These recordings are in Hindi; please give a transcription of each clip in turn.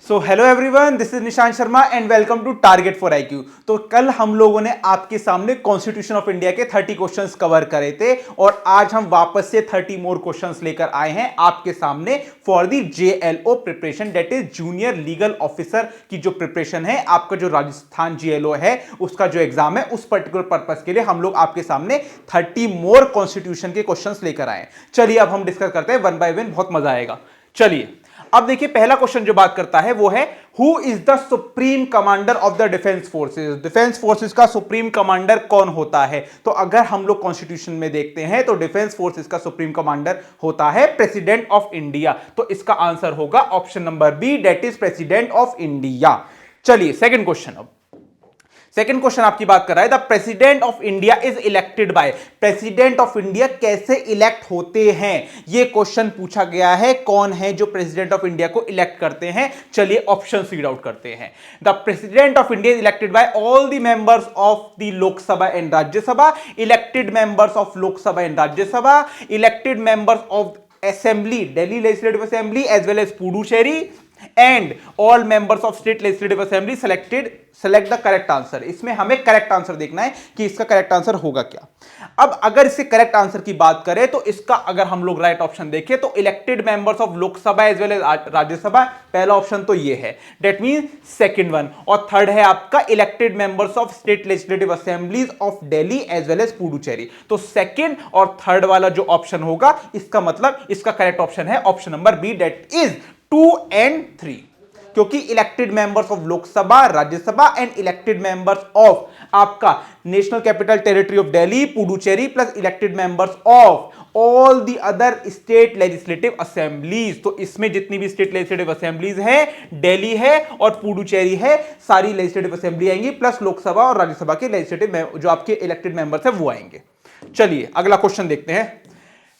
So hello everyone, this is Nishant Sharma and welcome to target for IQ. तो कल हम लोगों ने आपके सामने कॉन्स्टिट्यूशन ऑफ इंडिया के 30 क्वेश्चंस कवर करे थे और आज हम वापस से 30 मोर क्वेश्चंस लेकर आए हैं आपके सामने for the JLO preparation, that is junior legal officer की जो प्रिपरेशन है। आपका जो राजस्थान जेएलओ है उसका जो एग्जाम है उस पर्टिकुलर पर्पस के लिए हम लोग आपके सामने 30 मोर कॉन्स्टिट्यूशन के क्वेश्चंस लेकर आए। चलिए अब हम डिस्कस करते हैं वन बाय वन, बहुत मजा आएगा। चलिए अब देखिए, पहला क्वेश्चन जो बात करता है वो है who is the supreme commander of the defence forces. Defence forces का सुप्रीम कमांडर कौन होता है? तो अगर हम लोग कॉन्स्टिट्यूशन में देखते हैं तो डिफेंस फोर्सेस का सुप्रीम कमांडर होता है प्रेसिडेंट ऑफ इंडिया। तो इसका आंसर होगा option number B, that is president of India. चलिए सेकंड क्वेश्चन। अब सेकेंड क्वेश्चन आपकी बात कर रहा है the president of India is elected by. President of India कैसे इलेक्ट होते हैं, यह क्वेश्चन पूछा गया है। कौन है जो प्रेसिडेंट ऑफ इंडिया को इलेक्ट करते हैं? चलिए ऑप्शन रीड आउट करते हैं। The president of India is elected by all the members of the Lok Sabha and Rajya Sabha, elected members of Lok Sabha and Rajya Sabha, elected members of assembly, Delhi legislative assembly as well as Puducherry, and all members of state legislative assembly select the correct answer. इसमें हमें करेक्ट आंसर देखना है कि इसका करेक्ट आंसर होगा क्या। अब अगर इससे करेक्ट आंसर की बात करें तो इसका अगर हम लोग राइट ऑप्शन देखें तो elected members of Lok Sabha as well as Rajya Sabha, पहला ऑप्शन तो ये है, दैट मीन सेकंड वन। और थर्ड है आपका elected members of state legislative assemblies of Delhi as well as Puducherry. तो सेकंड और थर्ड वाला जो ऑप्शन होगा इसका मतलब इसका करेक्ट ऑप्शन है option number B, that is 2 and 3, क्योंकि elected members of Lok Sabha, Rajya Sabha and elected members of आपका national capital territory of Delhi, Puducherry plus elected members of all the other state legislative assemblies. तो इसमें जितनी भी स्टेट लेजिस्लेटिव असेंबलीज हैं, दिल्ली है और पुडुचेरी है, सारी लेजिस्लेटिव असेंबली आएंगी प्लस लोकसभा और राज्यसभा के लेजिस्लेटिव जो आपके इलेक्टेड मेंबर्स है वो आएंगे। चलिए अगला क्वेश्चन देखते हैं।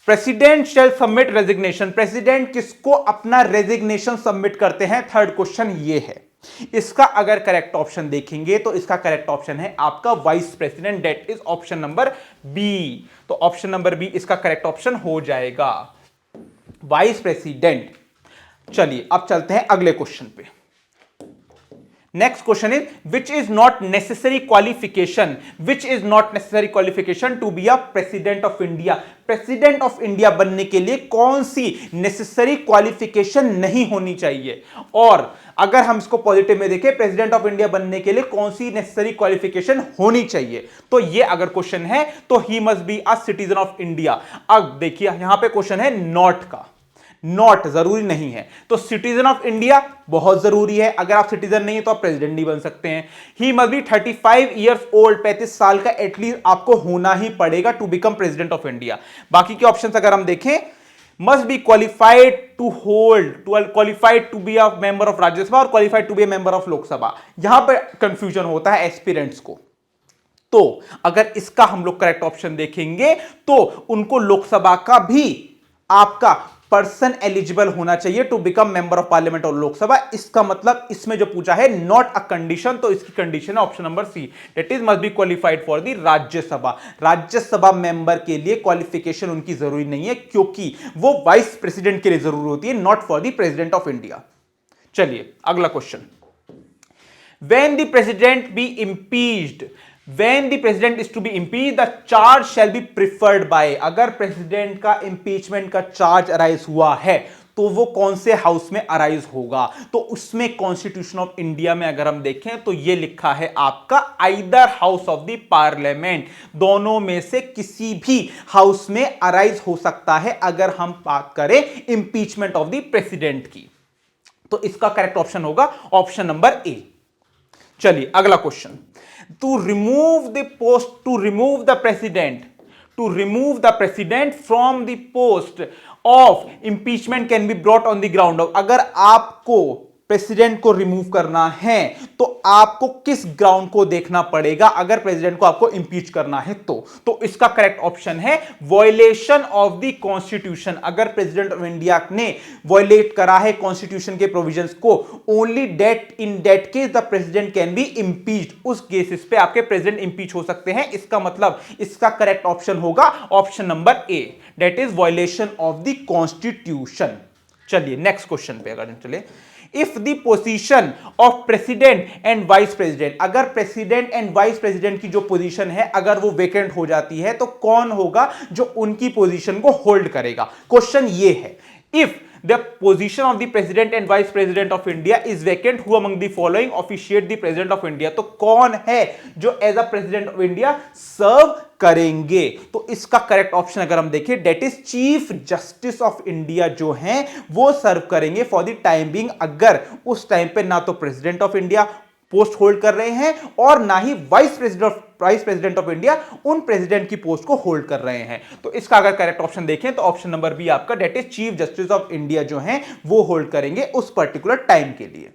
प्रेसिडेंट शैल सबमिट रेजिग्नेशन। प्रेसिडेंट किसको अपना रेजिग्नेशन सबमिट करते हैं? थर्ड क्वेश्चन ये है। इसका अगर करेक्ट ऑप्शन देखेंगे तो इसका करेक्ट ऑप्शन है आपका vice president, that is option number B. तो ऑप्शन नंबर बी इसका करेक्ट ऑप्शन हो जाएगा, वाइस प्रेसिडेंट। चलिए अब चलते हैं अगले क्वेश्चन पे। Next question is which is not necessary qualification, which is not necessary qualification to be a president of India. President of India बनने के लिए कौन सी नेसेसरी क्वालिफिकेशन नहीं होनी चाहिए? और अगर हम इसको पॉजिटिव में देखें, प्रेसिडेंट ऑफ इंडिया बनने के लिए कौन सी नेसेसरी क्वालिफिकेशन होनी चाहिए? तो ये अगर क्वेश्चन है तो he must be a citizen of India. अब देखिए यहां पे क्वेश्चन है नॉट का, नॉट जरूरी नहीं है, तो सिटीजन ऑफ इंडिया बहुत जरूरी है। अगर आप सिटीजन नहीं है तो आप प्रेसिडेंट नहीं बन सकते हैं। He must be 35 years old, 35 साल का एटलीस्ट आपको होना ही पड़ेगा to become president of India. बाकी के ऑप्शंस अगर हम देखें, must be qualified to hold, qualified to be a member of Rajya Sabha और qualified to be a member of Lok Sabha. यहां पर कंफ्यूजन होता है एस्पिरेंट्स को। तो अगर इसका हम लोग करेक्ट ऑप्शन देखेंगे तो उनको लोकसभा का भी आपका पर्सन एलिजिबल होना चाहिए to become member of parliament और लोकसभा। इसका मतलब इसमें जो पूछा है नॉट अ कंडीशन, तो इसकी कंडीशन है option number C, that is must be qualified for the Rajya Sabha. Rajya Sabha member के लिए क्वालिफिकेशन उनकी जरूरी नहीं है क्योंकि वो वाइस प्रेसिडेंट के लिए जरूरी होती है, not for the president of India. चलिए अगला question. When the president be impeached, when the president is to be impeached the charge shall be preferred by। अगर प्रेसिडेंट का इंपीचमेंट का चार्ज अराइज हुआ है तो वो कौन से हाउस में अराइज होगा? तो उसमें कॉन्स्टिट्यूशन ऑफ इंडिया में अगर हम देखें तो ये लिखा है आपका either house of the parliament, दोनों में से किसी भी हाउस में अराइज हो सकता है अगर हम बात करें इंपीचमेंट ऑफ द प्रेसिडेंट की। तो इसका करेक्ट ऑप्शन होगा ऑप्शन नंबर ए। चलिए अगला question. To remove the post, to remove the president, to remove the president from the post of impeachment can be brought on the ground of। अगर आपको प्रेसिडेंट को रिमूव करना है तो आपको किस ग्राउंड को देखना पड़ेगा? अगर प्रेसिडेंट को आपको इंपीच करना है तो इसका करेक्ट ऑप्शन है वॉयलेशन ऑफ द कॉन्स्टिट्यूशन। अगर प्रेसिडेंट ऑफ इंडिया ने वॉयलेट करा है कॉन्स्टिट्यूशन के प्रोविजंस को, only that in that case the president can be impeached, उस केसेस पे आपके प्रेसिडेंट इंपीच हो सकते हैं। इसका मतलब इसका करेक्ट ऑप्शन होगा option number A, that is violation of the constitution. चलिए नेक्स्ट क्वेश्चन पे अगर चले, if the position of president and vice president, अगर प्रेसिडेंट एंड वाइस प्रेसिडेंट की जो पोजीशन है अगर वो वेकेंट हो जाती है तो कौन होगा जो उनकी पोजीशन को होल्ड करेगा। क्वेश्चन ये है, if the position of the president and vice president of India is vacant, who among the following officiate the president of India, तो कौन है जो as a president of India serve करेंगे। तो इसका करेक्ट ऑप्शन अगर हम देखें, that is chief justice of India जो हैं वो सर्व करेंगे फॉर द टाइम बीइंग, अगर उस टाइम पे ना तो president of India post hold कर रहे हैं और ना ही वाइस प्रेसिडेंट ऑफ इंडिया उन प्रेसिडेंट की पोस्ट को होल्ड कर रहे हैं। तो इसका अगर करेक्ट ऑप्शन देखें तो ऑप्शन नंबर बी आपका, that is chief justice of India जो हैं वो होल्ड करेंगे उस पर्टिकुलर टाइम के लिए।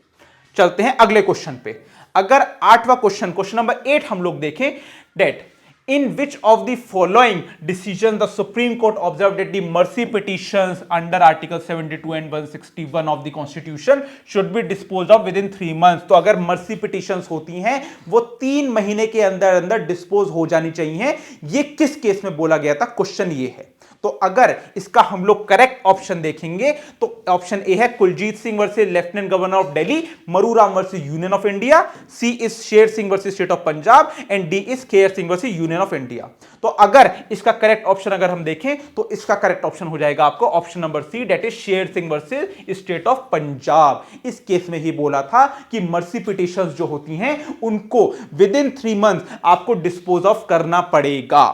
चलते हैं अगले क्वेश्चन पे। अगर आठवां क्वेश्चन, क्वेश्चन नंबर 8 हम लोग देखें, date in which of the following decisions the Supreme Court observed that the mercy petitions under Article 72 and 161 of the Constitution should be disposed of within 3 months। तो अगर mercy petitions होती हैं वो 3 महीने के अंदर अंदर डिस्पोज हो जानी चाहिए, ये किस केस में बोला गया था, क्वेश्चन ये है। तो अगर इसका हम लोग करेक्ट ऑप्शन देखेंगे तो ऑप्शन ए है Kuljeet Singh versus lieutenant governor of Delhi, Maruram versus union of India, C is Sher Singh versus state of Punjab and D is Kehar Singh versus union of India. तो अगर इसका करेक्ट ऑप्शन अगर हम देखें तो इसका करेक्ट ऑप्शन हो जाएगा आपको option number C, that is Sher Singh versus state of Punjab. इस केस में ही बोला था कि मर्सी पिटिशंस जो होती हैं उनको विद इन 3 मंथ आपको डिस्पोज ऑफ करना पड़ेगा।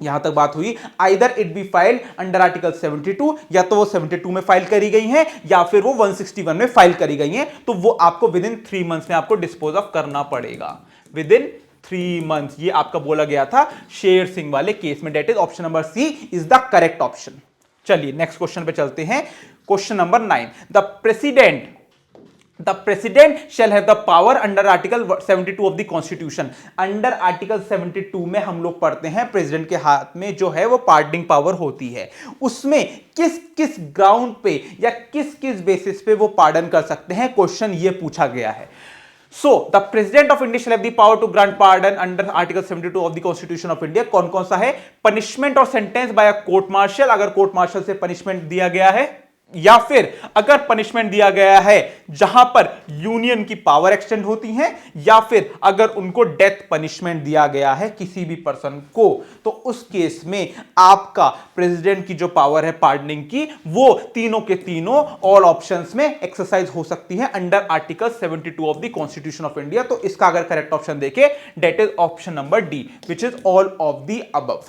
यहां तक बात हुई, either it be file under article 72, या तो वो 72 में फाइल करी गई हैं या फिर वो 161 में फाइल करी गई हैं, तो वो आपको विद इन 3 मंथ्स में आपको डिस्पोज ऑफ करना पड़ेगा, विद इन 3 मंथ्स। ये आपका बोला गया था शेर सिंह वाले केस में, that is option number C is the correct option. चलिए नेक्स्ट क्वेश्चन पे चलते हैं। Question number 9, The president shall have the power under Article 72 of the Constitution। Under article 72 में हम लोग पढ़ते हैं प्रेसिडेंट के हाथ में जो है वो पार्डनिंग पावर होती है। उसमें किस किस ग्राउंड पे या किस किस बेसिस पे वो पार्डन कर सकते हैं, क्वेश्चन ये पूछा गया है। So the president of India shall have the power to grant pardon under Article 72 of the Constitution of India। कौन कौन सा है, पनिशमेंट और sentence by a court martial, अगर कोर्ट मार्शल से पनिशमेंट दिया गया है, या फिर अगर पनिशमेंट दिया गया है जहां पर यूनियन की पावर एक्सटेंड होती है, या फिर अगर उनको डेथ पनिशमेंट दिया गया है किसी भी पर्सन को, तो उस केस में आपका प्रेसिडेंट की जो पावर है पार्डनिंग की वो तीनों के तीनों ऑल ऑप्शंस में एक्सरसाइज हो सकती है under article 72 of the constitution of India. तो इसका अगर करेक्ट ऑप्शन देखें, that is option number D which is all of the above.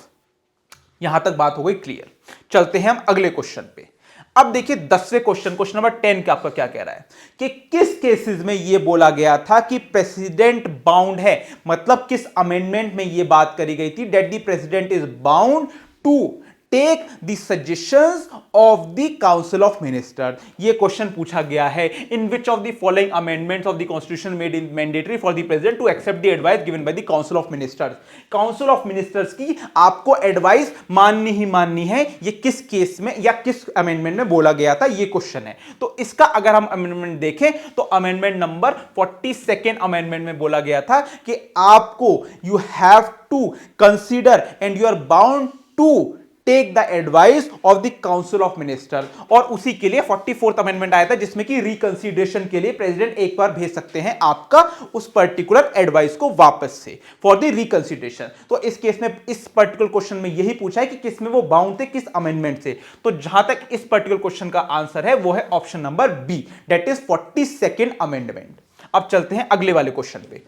यहां तक बात हो गई क्लियर। चलते हैं हम अगले क्वेश्चन पे। अब देखिए 10वें क्वेश्चन, क्वेश्चन नंबर 10 का आपका क्या कह रहा है कि किस केसेस में यह बोला गया था कि प्रेसिडेंट बाउंड है, मतलब किस अमेंडमेंट में यह बात करी गई थी, that the president is bound to take the suggestions of the council of minister. ये क्वेश्चन पूछा गया है, in which of the following amendments of the constitution made in mandatory for the president to accept the advice given by the council of ministers. Council of ministers की आपको एडवाइस माननी ही माननी है, ये किस केस में या किस अमेंडमेंट में बोला गया था, ये क्वेश्चन है। तो इसका अगर हम अमेंडमेंट देखें तो अमेंडमेंट नंबर 42 अमेंडमेंट में बोला गया था कि आपको you have to consider and you are bound to take the advice of the council of minister, और उसी के लिए 44th अमेंडमेंट आया था जिसमें कि रिकंसीडरेशन के लिए प्रेसिडेंट एक बार भेज सकते हैं आपका उस पर्टिकुलर एडवाइस को वापस से फॉर द रिकंसीडरेशन। तो इस केस में इस पर्टिकुलर क्वेश्चन में यही पूछा है कि किस में वो बाउंड थे, किस अमेंडमेंट से। तो जहां तक इस पर्टिकुलर क्वेश्चन का आंसर है वो है option number B, that is 42nd amendment. अब चलते हैं अगले वाले क्वेश्चन पे।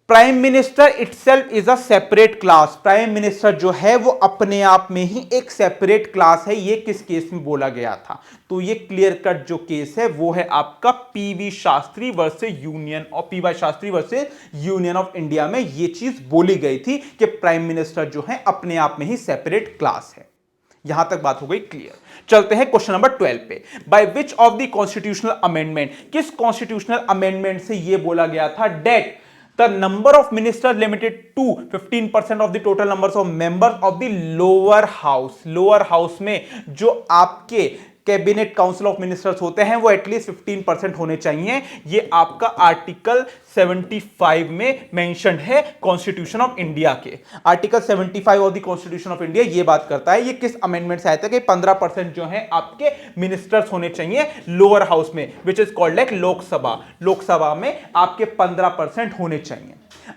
Prime minister itself is a separate class. Prime minister जो है वो अपने आप में ही एक सेपरेट क्लास है, ये किस केस में बोला गया था, तो ये क्लियर कट जो केस है वो है आपका पीवी शास्त्री वर्सेस यूनियन और PY Shastri versus union of India में ये चीज बोली गई थी कि प्राइम मिनिस्टर जो है अपने आप में ही सेपरेट क्लास है। यहां तक बात हो गई क्लियर। चलते हैं क्वेश्चन नंबर 12 पे। By which of the constitutional amendment, किस कॉन्स्टिट्यूशनल अमेंडमेंट से यह बोला गया था date the number of ministers limited to 15% of the total numbers of members of the lower house। lower house में जो आपके कैबिनेट काउंसिल ऑफ मिनिस्टर्स होते हैं वो एटलीस्ट 15% होने चाहिए। ये आपका आर्टिकल 75 में मेंशन्ड है कॉन्स्टिट्यूशन ऑफ इंडिया के। Article 75 of the constitution of India ये बात करता है, ये किस अमेंडमेंट से आया था कि 15% जो है आपके मिनिस्टर्स होने चाहिए लोअर हाउस में, which is called like Lok Sabha. Lok Sabha में आपके 15% होने चाहिए।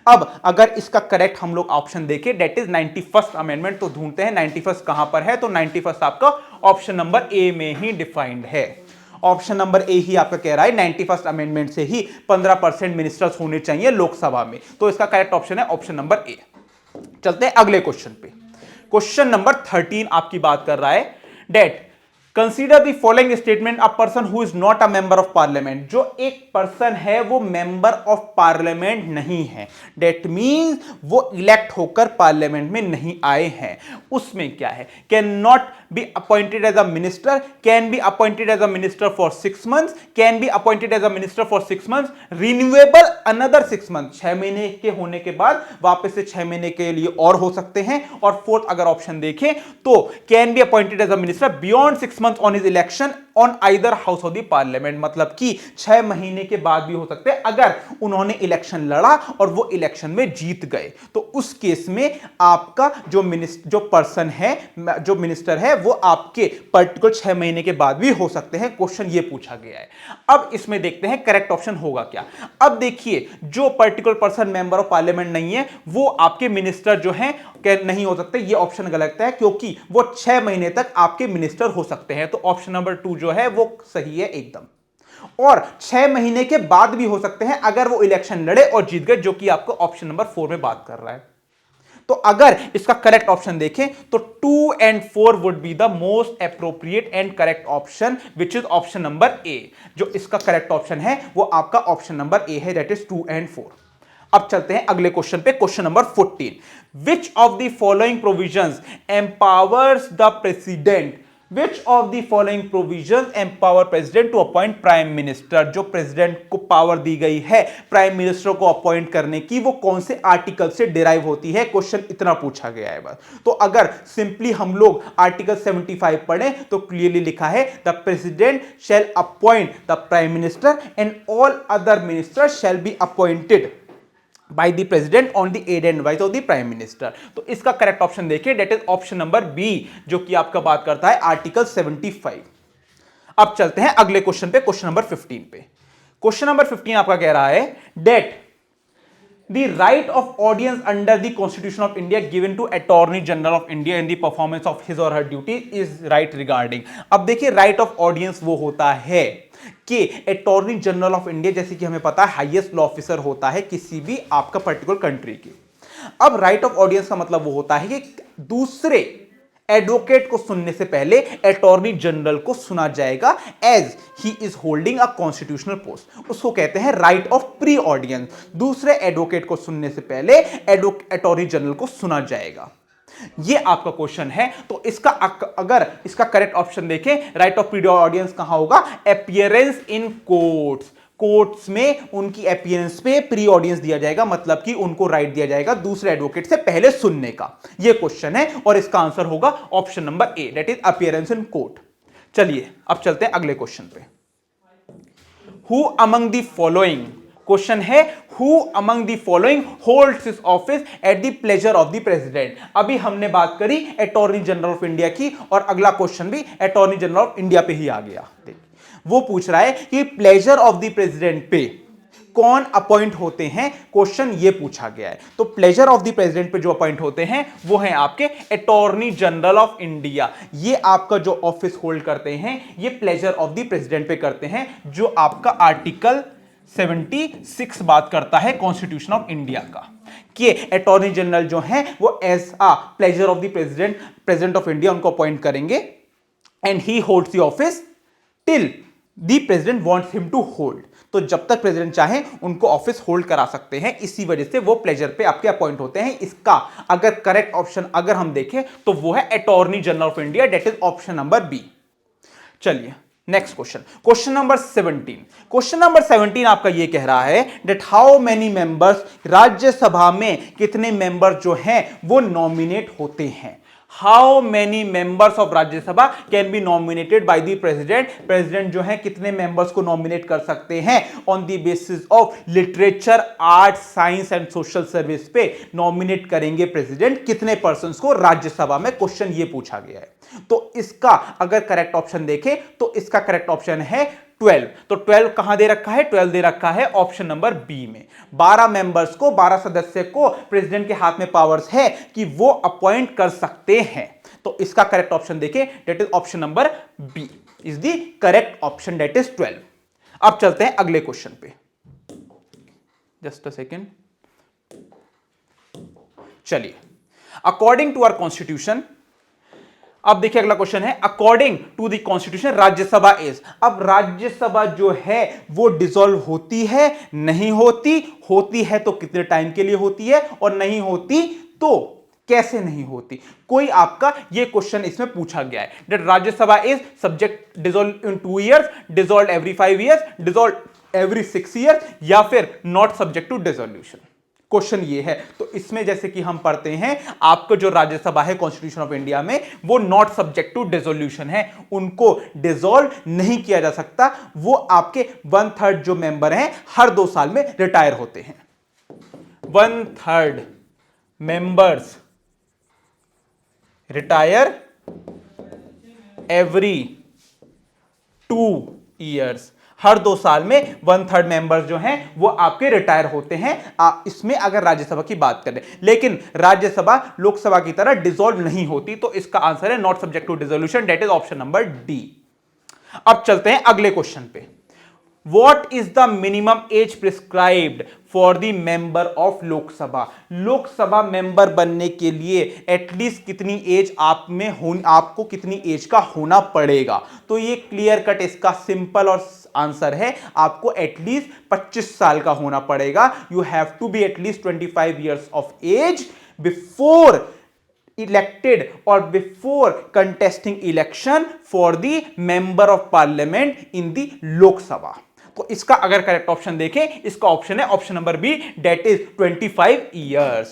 अब अगर इसका करेक्ट हम लोग ऑप्शन देखें, डेट इज 91st अमेंडमेंट, तो ढूंढते हैं 91st कहां पर है। तो 91st आपका ऑप्शन नंबर ए में ही डिफाइंड है। ऑप्शन नंबर ए ही आपका कह रहा है 91st अमेंडमेंट से ही 15% मिनिस्टर्स होने चाहिए लोकसभा में। तो इसका करेक्ट ऑप्शन है ऑप्शन नंबर ए। चलते हैं अगले क्वेश्चन पे। क्वेश्चन नंबर 13 आपकी बात कर रहा है that consider the following statement, a person who is not a member of parliament. जो एक पर्सन है वो मेंबर ऑफ पार्लियामेंट नहीं है, डेट मींस वो इलेक्ट होकर पार्लियामेंट में नहीं आए हैं। उसमें क्या है, can not be appointed as a minister, can be appointed as a minister for 6 months, can be appointed as a minister for 6 months, renewable another 6 months, 6 महीने के होने के बाद वापस से 6 महीने के लिए और हो सकते हैं। और फोर्थ अगर ऑप्शन देखें तो can be appointed as a minister beyond 6 months on his election on either house of the parliament, मतलब कि 6 महीने के बाद भी हो सकते हैं अगर उन्होंने इलेक्शन लड़ा और वो इलेक्शन में जीत गए। तो उस केस में आपका जो पर्सन है, जो मिनिस्टर है, वो आपके पर्टिकुलर 6 महीने के बाद भी हो सकते हैं। क्वेश्चन ये पूछा गया है। अब इसमें देखते हैं करेक्ट ऑप्शन होगा क्या। अब देखिए, जो particular person member of parliament नहीं है वो आपके मिनिस्टर जो हैं नहीं हो सकते। ये ऑप्शन गलत है क्योंकि वो 6 महीने तक आपके मिनिस्टर हो सकते हैं। तो ऑप्शन नंबर 2 जो है वो सही है एकदम। और 6 महीने के बाद भी हो सकते हैं अगर वो इलेक्शन लड़े और जीत गए, जो कि आपको ऑप्शन नंबर 4 में बात कर रहा है। तो अगर इसका करेक्ट ऑप्शन देखें तो 2 and 4 would be the most appropriate and correct option, which is option number ए। जो इसका करेक्ट ऑप्शन है वो आपका ऑप्शन नंबर ए है, दैट इज 2 and 4। अब चलते हैं अगले क्वेश्चन पे, question number 14। Which of the following provisions empowers the president, which of the following provisions empower president to appoint prime minister. जो प्रेसिडेंट को पावर दी गई है प्राइम मिनिस्टर को अपॉइंट करने की, वो कौन से आर्टिकल से डिराइव होती है। क्वेश्चन इतना पूछा गया है बस। तो अगर सिंपली हम लोग आर्टिकल 75 पढ़ें तो क्लियरली लिखा है the president shall appoint the prime minister and all other ministers shall be appointed by the president on the aid and advice of the prime minister। तो इसका करेक्ट ऑप्शन देखिए, that is option number B, जो कि आपका बात करता है आर्टिकल 75। अब चलते हैं अगले क्वेश्चन पे, क्वेश्चन नंबर 15 पे। क्वेश्चन नंबर 15 आपका कह रहा है date The right of audience under the Constitution of India given to Attorney General of India in the performance of his or her duty is right regarding। अब देखिए, राइट ऑफ ऑडियंस वो होता है कि अटॉर्नी जनरल ऑफ इंडिया, जैसे कि हमें पता है हाईएस्ट लॉ ऑफिसर होता है किसी भी आपका पर्टिकुलर कंट्री की। अब राइट ऑफ ऑडियंस का मतलब वो होता है कि दूसरे एडवोकेट को सुनने से पहले अटॉर्नी जनरल को सुना जाएगा, as he is holding a constitutional post. उसको कहते हैं राइट ऑफ प्री ऑडियंस। दूसरे एडवोकेट को सुनने से पहले अटॉर्नी जनरल को सुना जाएगा। ये आपका क्वेश्चन है। तो इसका अगर इसका करेक्ट ऑप्शन देखें, राइट ऑफ प्री ऑडियंस कहां होगा, अपीयरेंस इन कोर्ट्स। कोर्ट्स में उनकी अपीयरेंस पे प्री ऑडियंस दिया जाएगा, मतलब कि उनको राइट दिया जाएगा दूसरे एडवोकेट से पहले सुनने का। यह क्वेश्चन है और इसका आंसर होगा option number A, that is appearance in court. चलिए अब चलते हैं अगले क्वेश्चन पे। Who among the following, question है who among the following holds his office at the pleasure of the president. अभी हमने बात करी अटॉर्नी जनरल ऑफ इंडिया की और अगला क्वेश्चन भी अटॉर्नी जनरल ऑफ इंडिया पे ही आ गया। वो पूछ रहा है कि प्लेजर ऑफ द प्रेसिडेंट पे कौन अपॉइंट होते हैं, क्वेश्चन ये पूछा गया है। तो प्लेजर ऑफ द प्रेसिडेंट पे जो अपॉइंट होते हैं वो हैं आपके अटॉर्नी जनरल ऑफ इंडिया। ये आपका जो ऑफिस होल्ड करते हैं ये प्लेजर ऑफ द प्रेसिडेंट पे करते हैं, जो आपका आर्टिकल 76 बात करता है कॉन्स्टिट्यूशन ऑफ इंडिया का, कि अटॉर्नी जनरल जो हैं वो as a pleasure of the president of India उनको अपॉइंट करेंगे, and he holds the office till the president wants him to hold. तो जब तक प्रेसिडेंट चाहे उनको ऑफिस होल्ड करा सकते हैं, इसी वजह से वो प्लेजर पे आपके अपॉइंट होते हैं। इसका अगर करेक्ट ऑप्शन अगर हम देखें तो वो है attorney general of India, that is option number B. चलिए next question, question number 17। Question number 17 आपका ये कह रहा है that how many members, Rajya Sabha में कितने मेंबर जो हैं वो नॉमिनेट होते हैं। How many members of Rajya Sabha can be nominated by the president, president जो है कितने मेंबर्स को नॉमिनेट कर सकते हैं on the basis of literature, art, science and social service पे नॉमिनेट करेंगे प्रेसिडेंट कितने पर्संस को राज्यसभा में, क्वेश्चन ये पूछा गया है। तो इसका अगर करेक्ट ऑप्शन देखें तो इसका करेक्ट ऑप्शन है 12। तो 12 कहां दे रखा है, 12 दे रखा है ऑप्शन नंबर बी में। 12 मेंबर्स को, 12 सदस्य को प्रेसिडेंट के हाथ में पावर्स है कि वो अपॉइंट कर सकते हैं। तो इसका करेक्ट ऑप्शन देखें, that is option number B is the correct option, that is 12। अब चलते हैं अगले क्वेश्चन पे, जस्ट अ सेकेंड। चलिए, अकॉर्डिंग टू आवर कॉन्स्टिट्यूशन, अब देखिए अगला क्वेश्चन है, according to the constitution Rajya Sabha is, अब राज्यसभा जो है वो डिसॉल्व होती है, नहीं होती, होती है तो कितने टाइम के लिए होती है, और नहीं होती तो कैसे नहीं होती। कोई आपका ये क्वेश्चन इसमें पूछा गया है that Rajya Sabha is subject dissolve in 2 years, dissolve every 5 years, dissolve every 6 years, या फिर not subject to dissolution. Question ये है। तो इसमें जैसे कि हम पढ़ते हैं, आपको जो राज्यसभा है कॉन्स्टिट्यूशन ऑफ इंडिया में, वो नॉट सब्जेक्ट टू डिसोल्यूशन है, उनको डिसॉल्व नहीं किया जा सकता। वो आपके 1/3 जो मेंबर हैं हर 2 साल में रिटायर होते हैं। 1/3 मेंबर्स रिटायर एवरी 2 years, हर 2 साल में 1/3 मेंबर्स जो हैं वो आपके रिटायर होते हैं। इसमें अगर राज्यसभा की बात करें, लेकिन राज्यसभा लोकसभा की तरह डिसॉल्व नहीं होती, तो इसका आंसर है not subject to dissolution, that is option number D. अब चलते हैं अगले क्वेश्चन पे। What is the minimum age prescribed for the member of Lok Sabha? Lok Sabha member बनने के लिए एटलीस्ट कितनी एज आपको कितनी एज का होना पड़ेगा? तो ये क्लियर कट इसका सिंपल और आंसर है, आपको एटलीस्ट 25 साल का होना पड़ेगा। You have to be at least 25 years of age before elected or before contesting election for the member of parliament in the Lok Sabha। तो इसका अगर करेक्ट ऑप्शन देखें, इसका ऑप्शन है option number B, that is 25 years।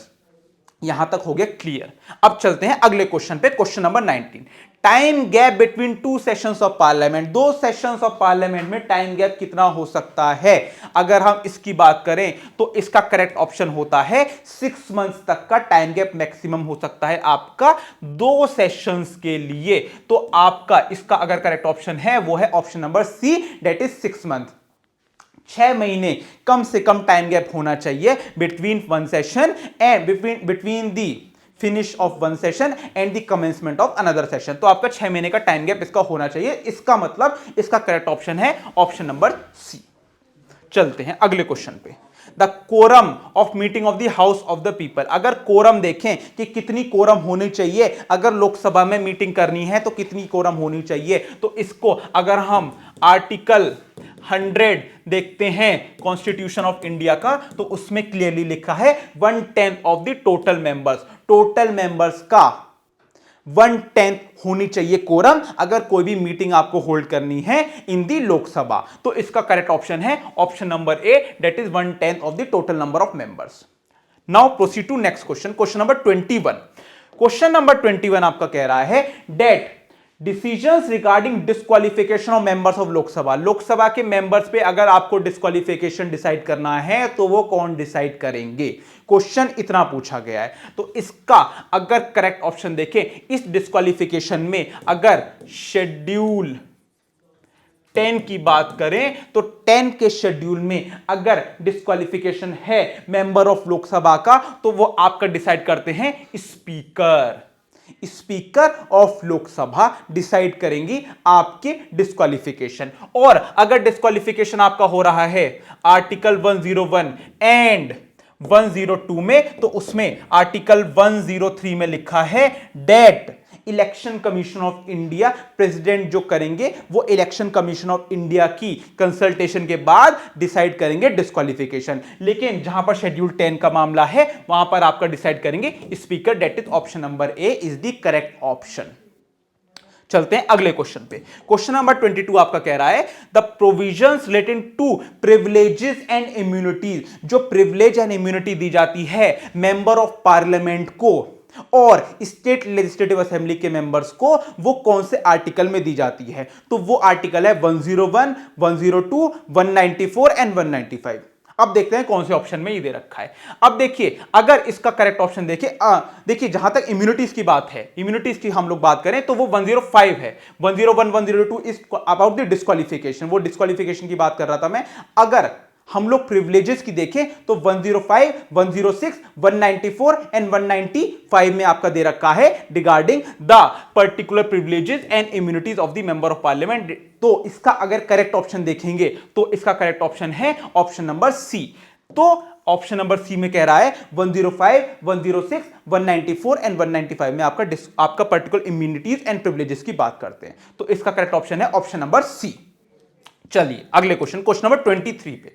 यहां तक हो गया क्लियर। अब चलते हैं अगले क्वेश्चन पे, question number 19। Time gap between 2 sessions of parliament, 2 sessions of parliament में टाइम गैप कितना हो सकता है? अगर हम इसकी बात करें तो इसका करेक्ट ऑप्शन होता है 6 months तक का टाइम गैप मैक्सिमम हो सकता है आपका 2 सेशंस के लिए। तो आपका इसका अगर करेक्ट ऑप्शन है वो है option number C, that is 6 months। 6 महीने कम से कम टाइम गैप होना चाहिए between 1 session and between the finish off 1 session and the commencement of another session. तो आपका 6 महीने का टाइम गैप इसका होना चाहिए। इसका मतलब इसका करेक्ट ऑप्शन है ऑप्शन नंबर सी। चलते हैं अगले क्वेश्चन पे। The quorum of meeting of the house of the people, अगर कोरम देखें कि कितनी कोरम होनी चाहिए, अगर लोकसभा में मीटिंग करनी है तो कितनी कोरम होनी चाहिए, तो इसको अगर हम आर्टिकल 100 देखते हैं कॉन्स्टिट्यूशन ऑफ इंडिया का, तो उसमें क्लियरली लिखा है 1/10 of the total members, total members का 1/10 होनी चाहिए कोरम, अगर कोई भी मीटिंग आपको होल्ड करनी है इन दी लोकसभा। तो इसका करेक्ट ऑप्शन है option number A, that is 1/10 of the total number of members. Now proceed to next question, question number 21। Question number 21 आपका कह रहा है that decisions regarding disqualification of members of Lok Sabha, Lok Sabha के मेंबर्स पे अगर आपको डिस्क्वालिफिकेशन डिसाइड करना है तो वो कौन डिसाइड करेंगे? क्वेश्चन इतना पूछा गया है। तो इसका अगर करेक्ट ऑप्शन देखें, इस डिस्क्वालिफिकेशन में अगर शेड्यूल 10 की बात करें तो 10 के शेड्यूल में अगर डिस्क्वालिफिकेशन है मेंबर ऑफ लोकसभा का, तो वो आपका डिसाइड करते हैं speaker. Speaker of Lok Sabha decide करेंगी आपके डिस्क्वालिफिकेशन। और अगर डिस्क्वालिफिकेशन आपका हो रहा है आर्टिकल 101 एंड 102 में, तो उसमें आर्टिकल 103 में लिखा है that election commission of India, president जो करेंगे वो इलेक्शन कमीशन ऑफ इंडिया की कंसल्टेशन के बाद डिसाइड करेंगे डिस्क्वालिफिकेशन। लेकिन जहां पर शेड्यूल 10 का मामला है वहां पर आपका डिसाइड करेंगे speaker, that is option number A is the correct option. चलते हैं अगले क्वेश्चन पे। क्वेश्चन नंबर 22 आपका कह रहा है the provisions relating to privileges and immunities, जो प्रिविलेज एंड इम्यूनिटी दी जाती है मेंबर ऑफ पार्लियामेंट को और स्टेट लेजिस्लेटिव असेंबली के मेंबर्स को वो कौन से आर्टिकल में दी जाती है, तो वो आर्टिकल है 101, 102, 194 एंड 195। अब देखते हैं कौन से ऑप्शन में ये दे रखा है। अब देखिए, अगर इसका करेक्ट ऑप्शन देखिए जहां तक इम्यूनिटीज की बात है, इम्यूनिटीज की हम लोग बात करें तो वो 105 है। 101, 102 इज अबाउट द डिस्क्वालिफिकेशन, वो डिस्क्वालिफिकेशन की बात कर रहा था मैं। अगर हम लोग प्रिविलेजेस की देखें तो 105, 106, 194 एंड 195 में आपका दे रखा है regarding the particular privileges and immunities of the member of parliament. तो इसका अगर करेक्ट ऑप्शन देखेंगे तो इसका करेक्ट ऑप्शन है ऑप्शन नंबर सी। तो ऑप्शन नंबर सी में कह रहा है 105, 106, 194 एंड 195 में आपका पर्टिकुलर इम्यूनिटीज एंड प्रिविलेजेस की बात करते हैं। तो इसका करेक्ट ऑप्शन है ऑप्शन नंबर सी। चलिए अगले क्वेश्चन नंबर 23 पे।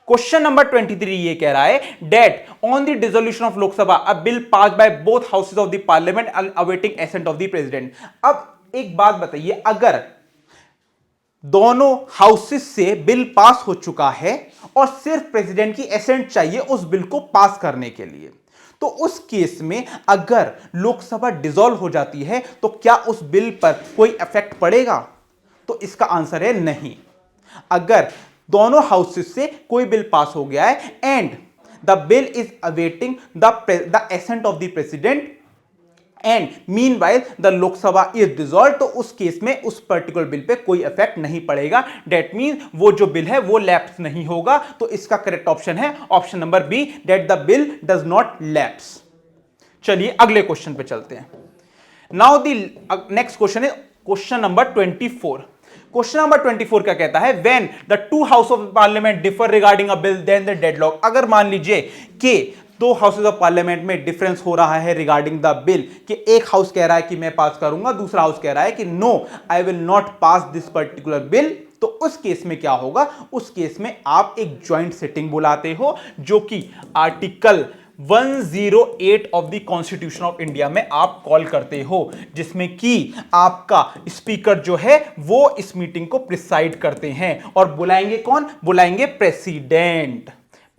क्वेश्चन नंबर 23 ये कह रहा है that on the dissolution of Lok Sabha a bill pass by both houses of the parliament awaiting assent of the president. अब एक बात बताइए, अगर दोनों हाउसेज से बिल पास हो चुका है और सिर्फ प्रेसिडेंट की एसेंट चाहिए उस बिल को पास करने के लिए, तो उस केस में अगर लोकसभा डिसॉल्व हो जाती है तो क्या उस बिल पर कोई इफेक्ट पड़ेगा? तो इसका आंसर है नहीं। अगर दोनों हाउसेस से कोई बिल पास हो गया है and the bill is awaiting the ascent of the president and meanwhile the Lok Sabha is dissolve, तो उस केस में उस पर्टिकुलर बिल पे कोई इफेक्ट नहीं पड़ेगा। दैट मीन वो जो बिल है वो लैप्स नहीं होगा। तो इसका करेक्ट ऑप्शन है option number B, that the bill does not lapse. चलिए अगले क्वेश्चन पे चलते हैं। नाउ द नेक्स्ट क्वेश्चन है क्वेश्चन नंबर 24। क्वेश्चन नंबर 24 क्या कहता है, when the two house of parliament differ regarding a bill then the deadlock. अगर मान लीजिए कि दो हाउसेज ऑफ पार्लियामेंट में डिफरेंस हो रहा है रिगार्डिंग द बिल, कि एक हाउस कह रहा है कि मैं पास करूंगा, दूसरा हाउस कह रहा है कि no I will not pass this particular bill, तो उस केस में क्या होगा? उस केस में आप एक ज्वाइंट सिटिंग बुलाते हो, जो कि article 108 of the constitution of India में आप कॉल करते हो, जिसमें कि आपका स्पीकर जो है वो इस मीटिंग को प्रिसाइड करते हैं। और बुलाएंगे कौन? बुलाएंगे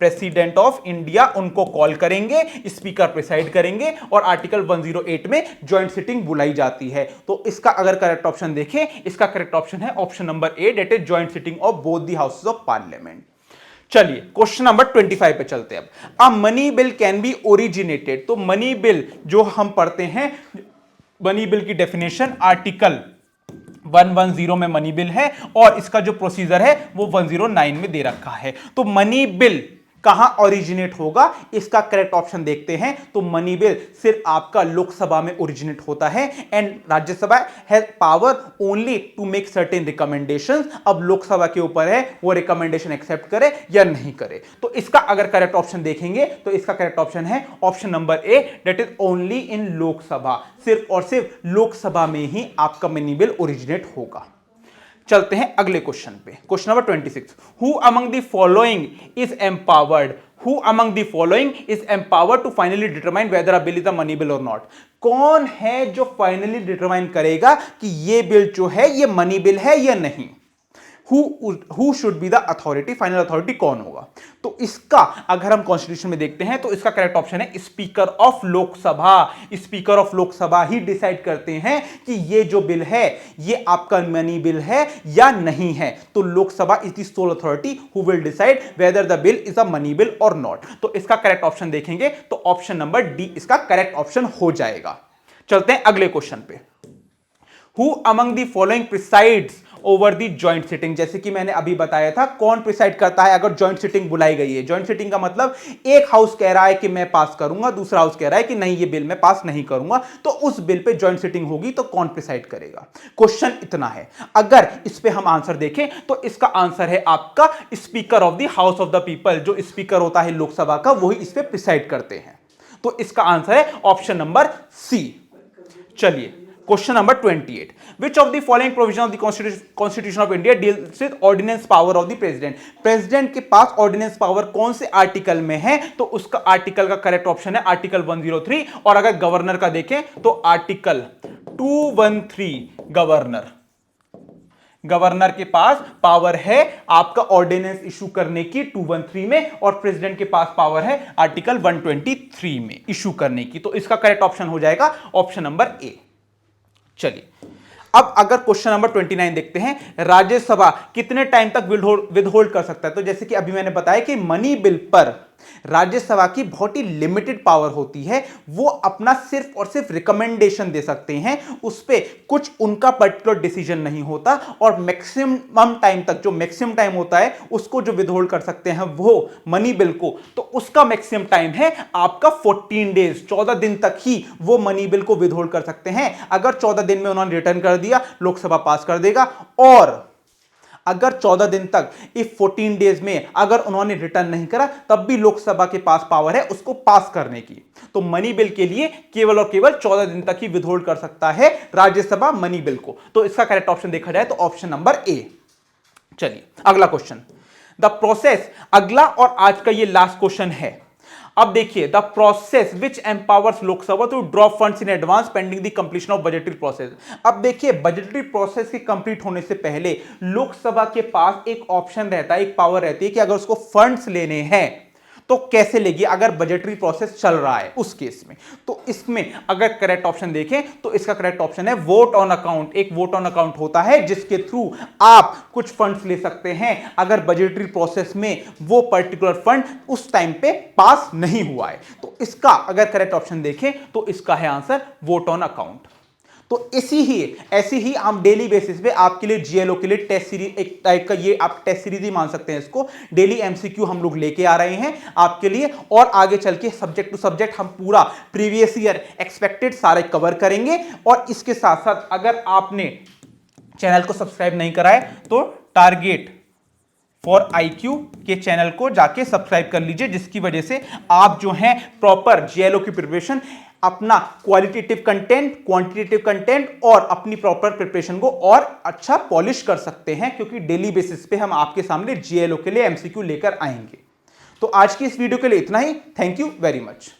प्रेसिडेंट ऑफ इंडिया, उनको कॉल करेंगे, स्पीकर प्रिसाइड करेंगे और आर्टिकल 108 में ज्वाइंट सिटिंग बुलाई जाती है। तो इसका अगर करेक्ट ऑप्शन देखें, इसका करेक्ट ऑप्शन है option number A, that is joint sitting of both the houses of parliament. चलिए क्वेश्चन नंबर 25 पे चलते हैं। अब अ money bill can be originated. तो मनी बिल जो हम पढ़ते हैं, मनी बिल की डेफिनेशन आर्टिकल 110 में मनी बिल है और इसका जो प्रोसीजर है वो 109 में दे रखा है। तो मनी बिल कहां ओरिजिनेट होगा, इसका करेक्ट ऑप्शन देखते हैं। तो मनी बिल सिर्फ आपका लोकसभा में ओरिजिनेट होता है and Rajya Sabha has power only to make certain recommendations. अब लोकसभा के ऊपर है वो रिकमेंडेशन एक्सेप्ट करे या नहीं करे। तो इसका अगर करेक्ट ऑप्शन देखेंगे तो इसका करेक्ट ऑप्शन है option number A, that is only in Lok Sabha. सिर्फ और सिर्फ लोकसभा में ही आपका मनी बिल ओरिजिनेट होगा। चलते हैं अगले क्वेश्चन पे। Question number 26, who among the following is empowered, who among the following is empowered to finally determine whether a bill is a money bill और नॉट। कौन है जो फाइनली डिटरमाइन करेगा कि ये बिल जो है ये मनी बिल है या नहीं? Who should be the authority, final authority कौन होगा? तो इसका अगर हम कॉन्स्टिट्यूशन में देखते हैं तो इसका करेक्ट ऑप्शन है speaker of Lok Sabha. Speaker of Lok Sabha he decide करते हैं कि ये जो बिल है ये आपका मनी बिल है या नहीं है। तो Lok Sabha is the soul authority who will decide whether the bill is a money bill और नॉट। तो इसका करेक्ट ऑप्शन देखेंगे तो ऑप्शन नंबर डी इसका करेक्ट ऑप्शन हो जाएगा। चलते हैं अगले क्वेश्चन पे। Who among the following presides over the joint sitting. जैसे कि मैंने अभी बताया था कौन प्रिसाइड करता है अगर ज्वाइंट सिटिंग बुलाई गई है। ज्वाइंट सिटिंग का मतलब एक हाउस कह रहा है कि मैं पास करूंगा, दूसरा हाउस कह रहा है कि नहीं ये बिल मैं पास नहीं करूंगा, तो उस बिल पे ज्वाइंट सिटिंग होगी तो कौन प्रिसाइड करेगा? क्वेश्चन इतना है। अगर इस पे हम आंसर देखें तो इसका आंसर है आपका speaker of the house of the people. जो स्पीकर होता है लोकसभा का वही इस पे प्रिसाइड करते हैं। तो इसका आंसर है ऑप्शन नंबर सी। चलिए question number 28, which of the following provision of the constitution of India deals with ordinance power of the president. President के पास ऑर्डिनेंस पावर कौन से आर्टिकल में है? तो उसका आर्टिकल का करेक्ट ऑप्शन है आर्टिकल 103। और अगर गवर्नर का देखें तो आर्टिकल 213 गवर्नर। गवर्नर के पास पावर है आपका ऑर्डिनेंस इशू करने की 213 में, और प्रेसिडेंट के पास पावर है आर्टिकल 123 में इशू करने की। तो इसका करेक्ट ऑप्शन हो जाएगा ऑप्शन नंबर ए। चलिए अब अगर क्वेश्चन नंबर 29 देखते हैं, राज्यसभा कितने टाइम तक विदहोल्ड कर सकता है। तो जैसे कि अभी मैंने बताया कि मनी बिल पर राज्यसभा की बहुत ही लिमिटेड पावर होती है, वो अपना सिर्फ और सिर्फ रिकमेंडेशन दे सकते हैं, उस पे कुछ उनका पर्टिकुलर डिसीजन नहीं होता, और मैक्सिमम टाइम तक, जो मैक्सिमम टाइम होता है उसको जो विदहोल्ड कर सकते हैं वो मनी बिल को, तो उसका मैक्सिमम टाइम है आपका 14 डेज, 14 दिन तक ही वो मनी बिल को विदहोल्ड कर सकते हैं। अगर 14 दिन में उन्होंने रिटर्न कर दिया, लोकसभा पास कर देगा, और अगर 14 दिन तक, इफ 14 डेज में अगर उन्होंने रिटर्न नहीं करा, तब भी लोकसभा के पास पावर है उसको पास करने की। तो मनी बिल के लिए केवल और केवल 14 दिन तक ही विदहोल्ड कर सकता है राज्यसभा मनी बिल को। तो इसका करेक्ट ऑप्शन देखा जाए तो ऑप्शन नंबर ए। चलिए अगला क्वेश्चन, द प्रोसेस, अगला और आज का ये लास्ट क्वेश्चन है। अब देखिए, the process which empowers Lok Sabha to draw funds in advance pending the completion of budgetary process. अब देखिए, बजटरी प्रोसेस के कंप्लीट होने से पहले लोकसभा के पास एक ऑप्शन रहता है, एक पावर रहती है कि अगर उसको फंड्स लेने हैं तो कैसे लेगी, अगर बजटरी प्रोसेस चल रहा है उस केस में। तो इसमें अगर करेक्ट ऑप्शन देखें तो इसका करेक्ट ऑप्शन है वोट ऑन अकाउंट। एक वोट ऑन अकाउंट होता है जिसके थ्रू आप कुछ फंड्स ले सकते हैं अगर बजटरी प्रोसेस में वो पर्टिकुलर फंड उस टाइम पे पास नहीं हुआ है। तो इसका अगर करेक्ट ऑप्शन देखें तो इसका है आंसर वोट ऑन अकाउंट। तो ऐसी ही हम डेली बेसिस पे आपके लिए जीएलओ के लिए टेस्ट सीरीज, एक टाइप का ये आप टेस्ट सीरीज ही मान सकते हैं इसको, डेली एमसीक्यू हम लोग लेके आ रहे हैं आपके लिए, और आगे चल के सब्जेक्ट टू सब्जेक्ट हम पूरा प्रीवियस ईयर एक्सपेक्टेड सारे कवर करेंगे। और इसके साथ साथ अगर आपने चैनल को सब्सक्राइब नहीं करा है तो टारगेट फॉर आईक्यू के चैनल को जाके सब्सक्राइब कर लीजिए, जिसकी वजह से आप जो हैं प्रॉपर जीएलओ की प्रिपरेशन, अपना क्वालिटेटिव कंटेंट, क्वांटिटेटिव कंटेंट और अपनी प्रॉपर प्रिपरेशन को और अच्छा पॉलिश कर सकते हैं, क्योंकि डेली बेसिस पे हम आपके सामने जीएलओ के लिए एमसीक्यू लेकर आएंगे। तो आज की इस वीडियो के लिए इतना ही। Thank you very much.